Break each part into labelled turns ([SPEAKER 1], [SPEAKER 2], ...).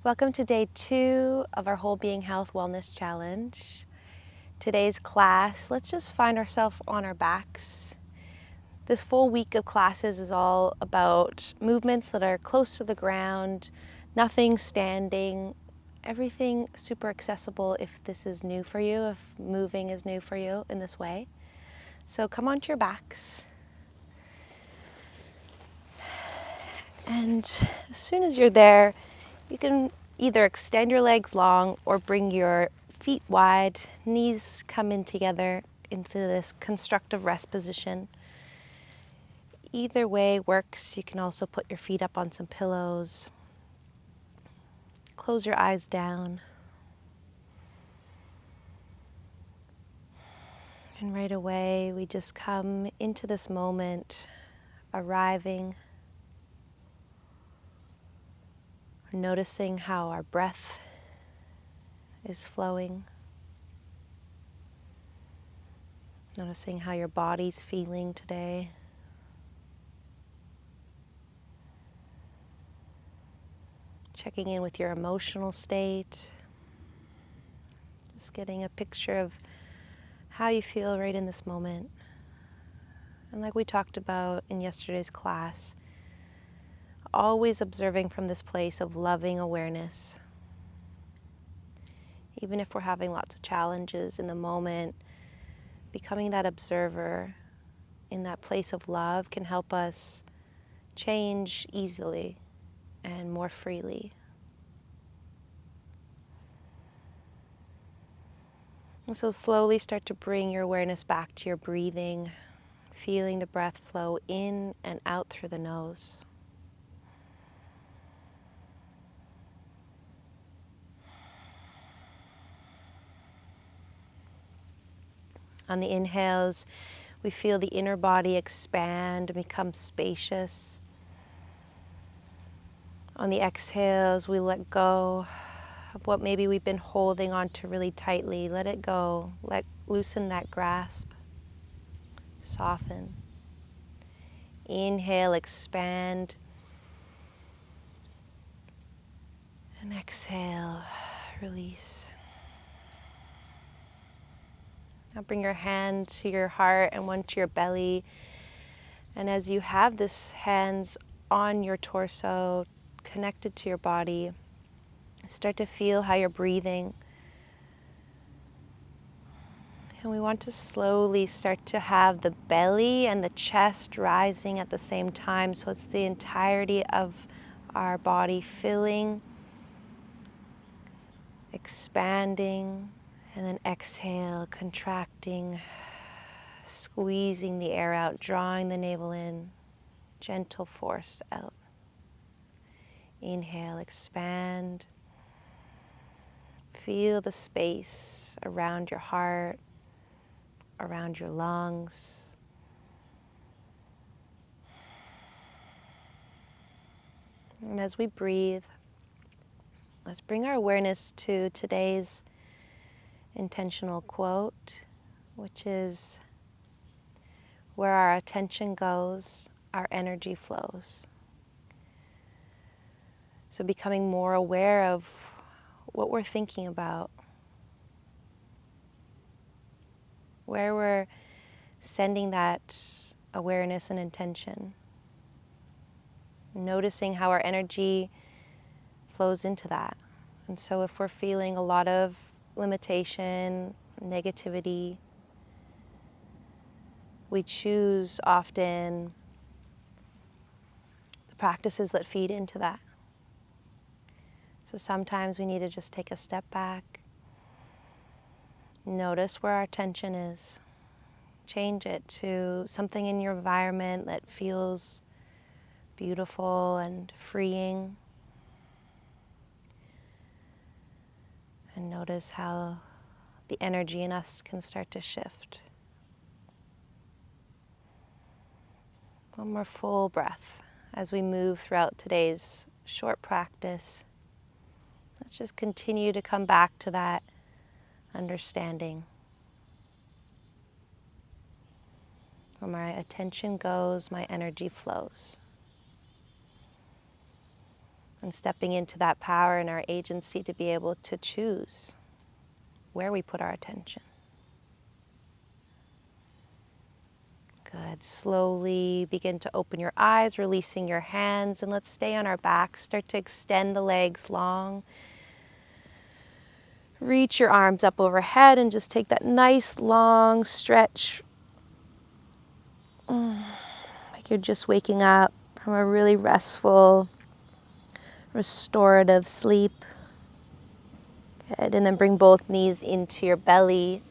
[SPEAKER 1] Welcome to day 2 of our Whole Being Health Wellness Challenge. Today's class, let's just find ourselves on our backs. This full week of classes is all about movements that are close to the ground, nothing standing, everything super accessible if this is new for you, if moving is new for you in this way. So come onto your backs. And as soon as you're there, you can either extend your legs long or bring your feet wide, knees come in together into this constructive rest position. Either way works. You can also put your feet up on some pillows. Close your eyes down. And right away, we just come into this moment, arriving, noticing how our breath is flowing. Noticing how your body's feeling today. Checking in with your emotional state. Just getting a picture of how you feel right in this moment. And like we talked about in yesterday's class, always observing from this place of loving awareness. Even if we're having lots of challenges in the moment, becoming that observer in that place of love can help us change easily and more freely. And so slowly start to bring your awareness back to your breathing, feeling the breath flow in and out through the nose. On the inhales, we feel the inner body expand and become spacious. On the exhales, we let go of what maybe we've been holding on to really tightly. Let it go. Loosen that grasp. Soften. Inhale, expand. And exhale, release. Now bring your hand to your heart and one to your belly. And as you have this hands on your torso, connected to your body, start to feel how you're breathing. And we want to slowly start to have the belly and the chest rising at the same time. So it's the entirety of our body filling, expanding, and then exhale, contracting, squeezing the air out, drawing the navel in, gentle force out. Inhale, expand. Feel the space around your heart, around your lungs. And as we breathe, let's bring our awareness to today's intentional quote, which is, "Where our attention goes, our energy flows." So becoming more aware of what we're thinking about, where we're sending that awareness and intention. Noticing how our energy flows into that. And so if we're feeling a lot of limitation, negativity, we choose often the practices that feed into that. So sometimes we need to just take a step back, notice where our attention is, change it to something in your environment that feels beautiful and freeing. And notice how the energy in us can start to shift. One more full breath as we move throughout today's short practice. Let's just continue to come back to that understanding. Where my attention goes, my energy flows. And stepping into that power and our agency to be able to choose where we put our attention. Good. Slowly begin to open your eyes, releasing your hands, and let's stay on our back. Start to extend the legs long. Reach your arms up overhead and just take that nice long stretch. Like you're just waking up from a really restful, restorative sleep. Good. And then bring both knees into your belly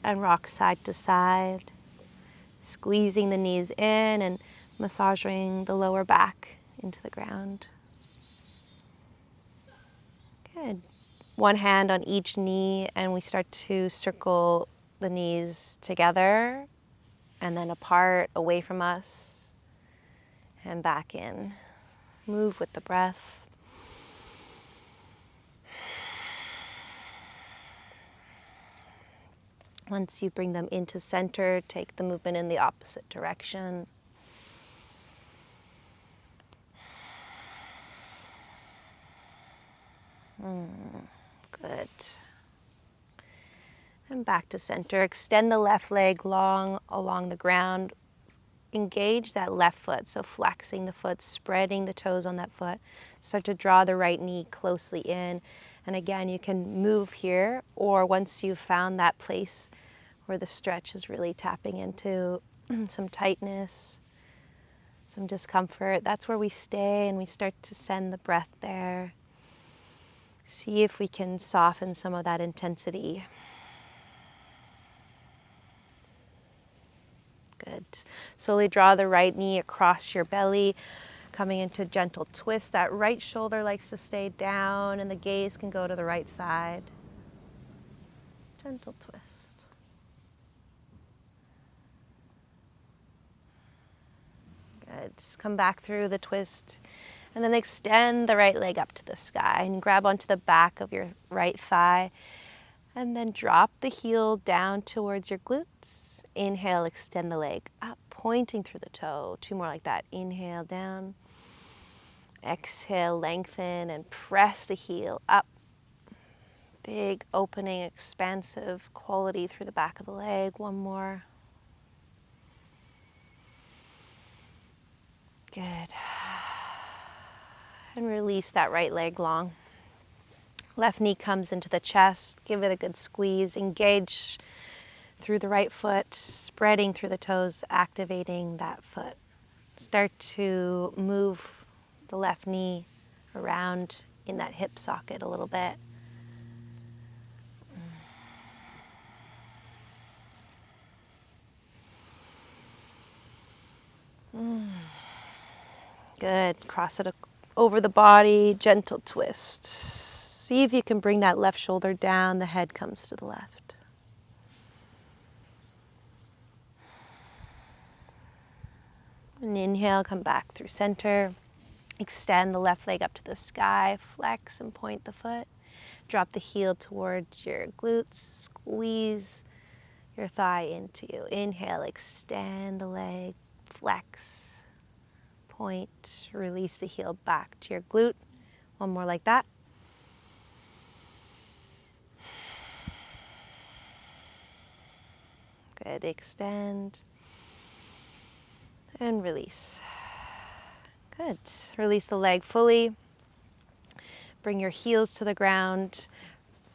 [SPEAKER 1] and rock side to side. Squeezing the knees in and massaging the lower back into the ground. Good. One hand on each knee, and we start to circle the knees together and then apart, away from us, and back in. Move with the breath. Once you bring them into center, take the movement in the opposite direction. Good. And back to center. Extend the left leg long along the ground. Engage that left foot, so flexing the foot, spreading the toes on that foot. Start to draw the right knee closely in. And again, you can move here, or once you've found that place where the stretch is really tapping into some tightness, some discomfort, that's where we stay and we start to send the breath there. See if we can soften some of that intensity. Good. Slowly draw the right knee across your belly, coming into a gentle twist. That right shoulder likes to stay down and the gaze can go to the right side. Gentle twist. Good. Just come back through the twist and then extend the right leg up to the sky and grab onto the back of your right thigh and then drop the heel down towards your glutes. Inhale, extend the leg up, pointing through the toe. 2 more like that. Inhale, down. Exhale, lengthen and press the heel up. Big opening, expansive quality through the back of the leg. 1 more. Good. And release that right leg long. Left knee comes into the chest. Give it a good squeeze. Engage through the right foot, spreading through the toes, activating that foot. Start to move the left knee around in that hip socket a little bit. Good. Cross it over the body, gentle twist. See if you can bring that left shoulder down, the head comes to the left. And inhale, come back through center. Extend the left leg up to the sky, flex and point the foot. Drop the heel towards your glutes, squeeze your thigh into you. Inhale, extend the leg, flex, point, release the heel back to your glute. 1 more like that. Good, extend and release. Good, release the leg fully. Bring your heels to the ground.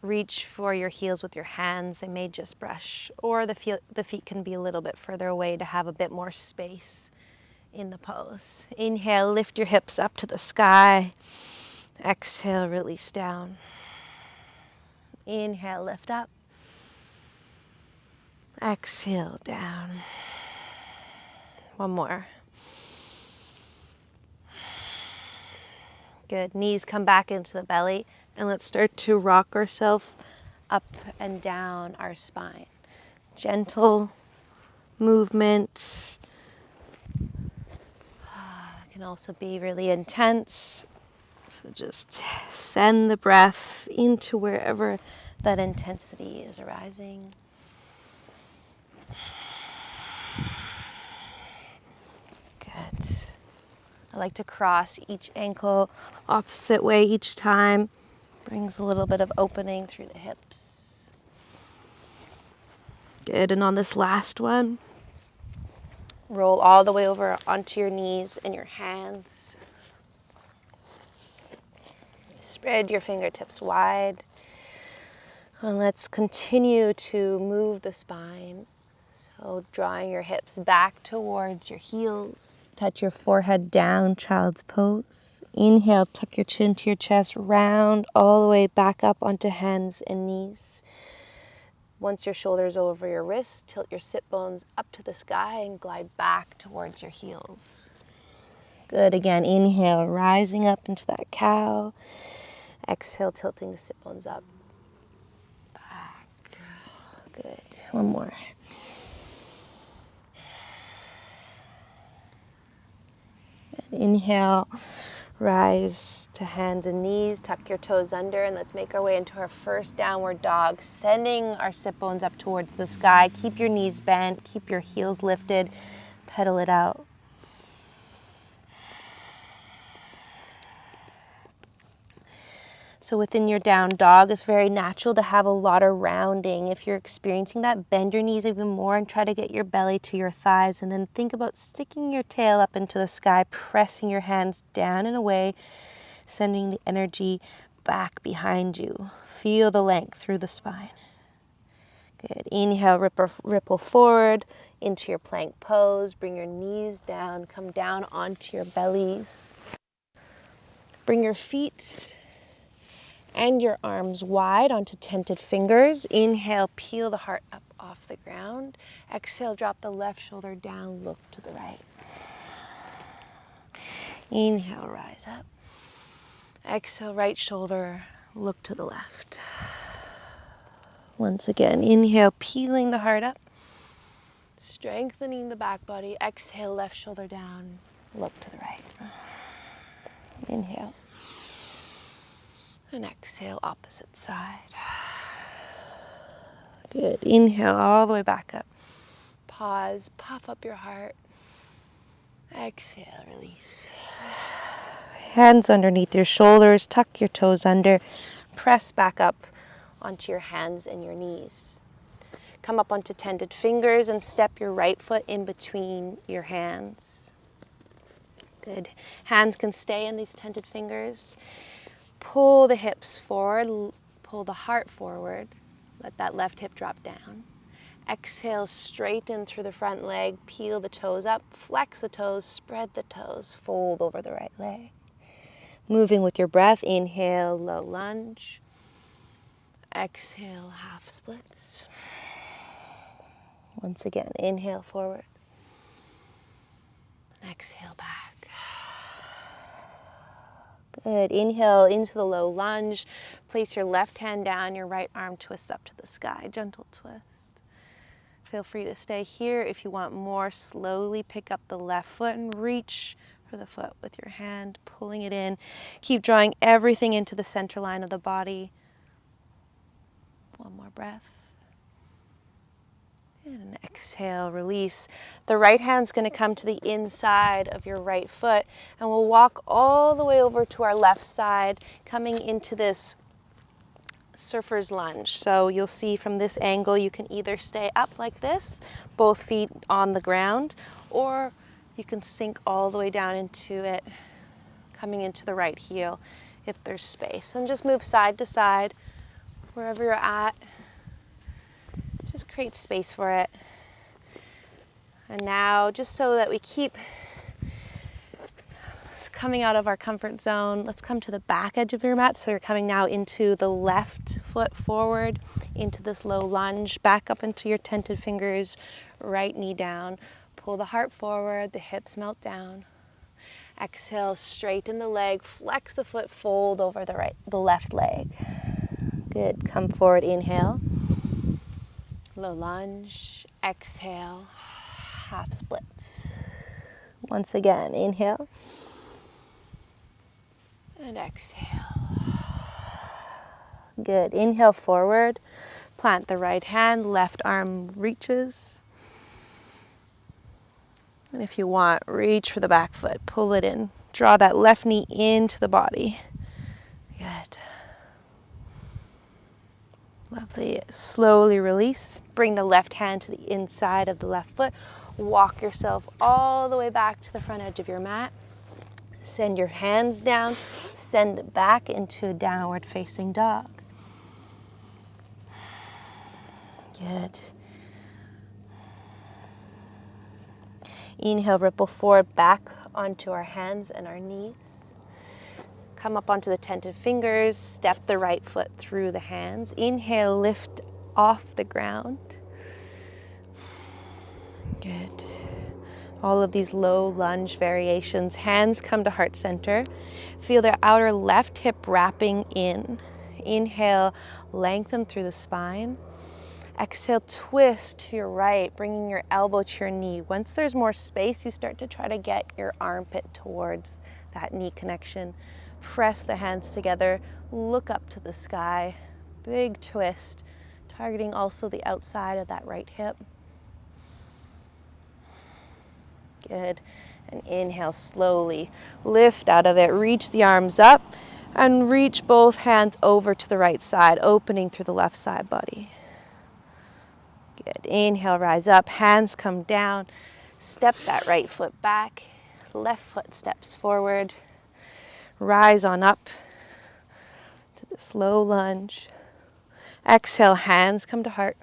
[SPEAKER 1] Reach for your heels with your hands. They may just brush, or the feet can be a little bit further away to have a bit more space in the pose. Inhale, lift your hips up to the sky. Exhale, release down. Inhale, lift up. Exhale, down. 1 more. Good. Knees come back into the belly, and let's start to rock ourselves up and down our spine. Gentle movement. Can also be really intense. So just send the breath into wherever that intensity is arising. Good. I like to cross each ankle opposite way each time. Brings a little bit of opening through the hips. Good, and on this last one, roll all the way over onto your knees and your hands. Spread your fingertips wide. And let's continue to move the spine. So drawing your hips back towards your heels. Touch your forehead down, child's pose. Inhale, tuck your chin to your chest, round all the way back up onto hands and knees. Once your shoulders over your wrists, tilt your sit bones up to the sky and glide back towards your heels. Good, again, inhale, rising up into that cow. Exhale, tilting the sit bones up. Back. Good, one more. Inhale, rise to hands and knees, tuck your toes under, and let's make our way into our first downward dog, sending our sit bones up towards the sky. Keep your knees bent, keep your heels lifted, pedal it out. So within your down dog, it's very natural to have a lot of rounding. If you're experiencing that, bend your knees even more and try to get your belly to your thighs. And then think about sticking your tail up into the sky, pressing your hands down and away, sending the energy back behind you. Feel the length through the spine. Good. Inhale, ripple forward into your plank pose. Bring your knees down, come down onto your bellies. Bring your feet and your arms wide onto tented fingers. Inhale, peel the heart up off the ground. Exhale, drop the left shoulder down, look to the right. Inhale, rise up. Exhale, right shoulder, look to the left. Once again, inhale, peeling the heart up, strengthening the back body. Exhale, left shoulder down, look to the right. Inhale. And exhale, opposite side. Good. Inhale all the way back up. Pause, puff up your heart. Exhale, release. Hands underneath your shoulders, tuck your toes under. Press back up onto your hands and your knees. Come up onto tented fingers and step your right foot in between your hands. Good. Hands can stay in these tented fingers. Pull the hips forward, pull the heart forward. Let that left hip drop down. Exhale, straighten through the front leg, peel the toes up, flex the toes, spread the toes, fold over the right leg. Moving with your breath, inhale, low lunge. Exhale, half splits. Once again, inhale forward. Exhale back. Good. Inhale into the low lunge. Place your left hand down, your right arm twists up to the sky. Gentle twist. Feel free to stay here. If you want more, slowly pick up the left foot and reach for the foot with your hand, pulling it in. Keep drawing everything into the center line of the body. One more breath. And exhale, release. The right hand's going to come to the inside of your right foot, and we'll walk all the way over to our left side, coming into this surfer's lunge. So you'll see from this angle, you can either stay up like this, both feet on the ground, or you can sink all the way down into it, coming into the right heel if there's space. And just move side to side, wherever you're at. Just create space for it. And now, just so that we keep coming out of our comfort zone, let's come to the back edge of your mat. So you're coming now into the left foot forward, into this low lunge, back up into your tented fingers, right knee down. Pull the heart forward, the hips melt down. Exhale, straighten the leg, flex the foot, fold over the left leg. Good. Come forward, inhale. Low lunge, exhale, half splits. Once again, inhale and exhale. Good. Inhale forward, plant the right hand, left arm reaches. And if you want, reach for the back foot, pull it in, Draw that left knee into the body. Good. Lovely. Slowly release. Bring the left hand to the inside of the left foot. Walk yourself all the way back to the front edge of your mat. Send your hands down. Send it back into a downward facing dog. Good. Inhale, ripple forward back onto our hands and our knees. Come up onto the tented fingers, step the right foot through the hands. Inhale, lift off the ground. Good. All of these low lunge variations. Hands come to heart center. Feel the outer left hip wrapping in. Inhale, lengthen through the spine. Exhale, twist to your right, bringing your elbow to your knee. Once there's more space, you start to try to get your armpit towards that knee connection. Press the hands together, look up to the sky. Big twist, targeting also the outside of that right hip. Good. And inhale slowly. Lift out of it, reach the arms up, and reach both hands over to the right side, opening through the left side body. Good. Inhale, rise up, hands come down. Step that right foot back, left foot steps forward. Rise on up to the slow lunge. Exhale, hands come to heart.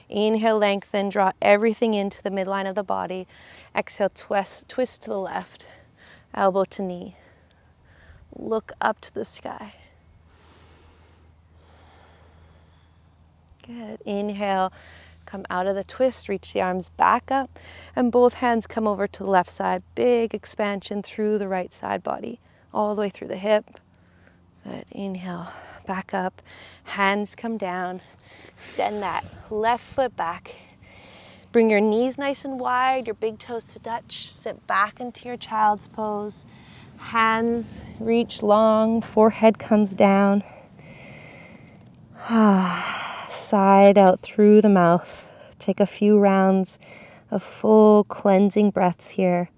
[SPEAKER 1] Inhale, lengthen, draw everything into the midline of the body. Exhale, twist to the left, elbow to knee. Look up to the sky. Good. Inhale, come out of the twist, reach the arms back up, and both hands come over to the left side. Big expansion through the right side body, all the way through the hip. Good. Inhale, back up, hands come down. Send that left foot back. Bring your knees nice and wide, your big toes to touch. Sit back into your child's pose. Hands reach long, forehead comes down. Side out through the mouth. Take a few rounds of full cleansing breaths here.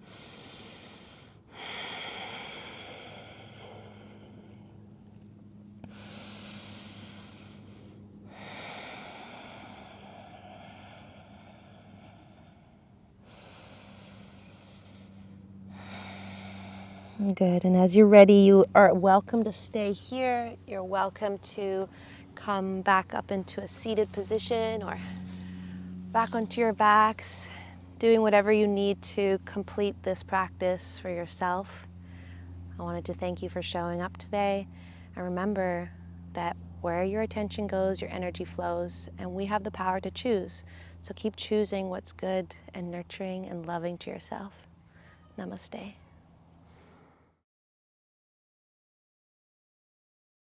[SPEAKER 1] Good, and as you're ready, you are welcome to stay here. You're welcome to come back up into a seated position or back onto your backs, doing whatever you need to complete this practice for yourself. I wanted to thank you for showing up today, and remember that where your attention goes, your energy flows, and we have the power to choose. So keep choosing what's good and nurturing and loving to yourself. Namaste.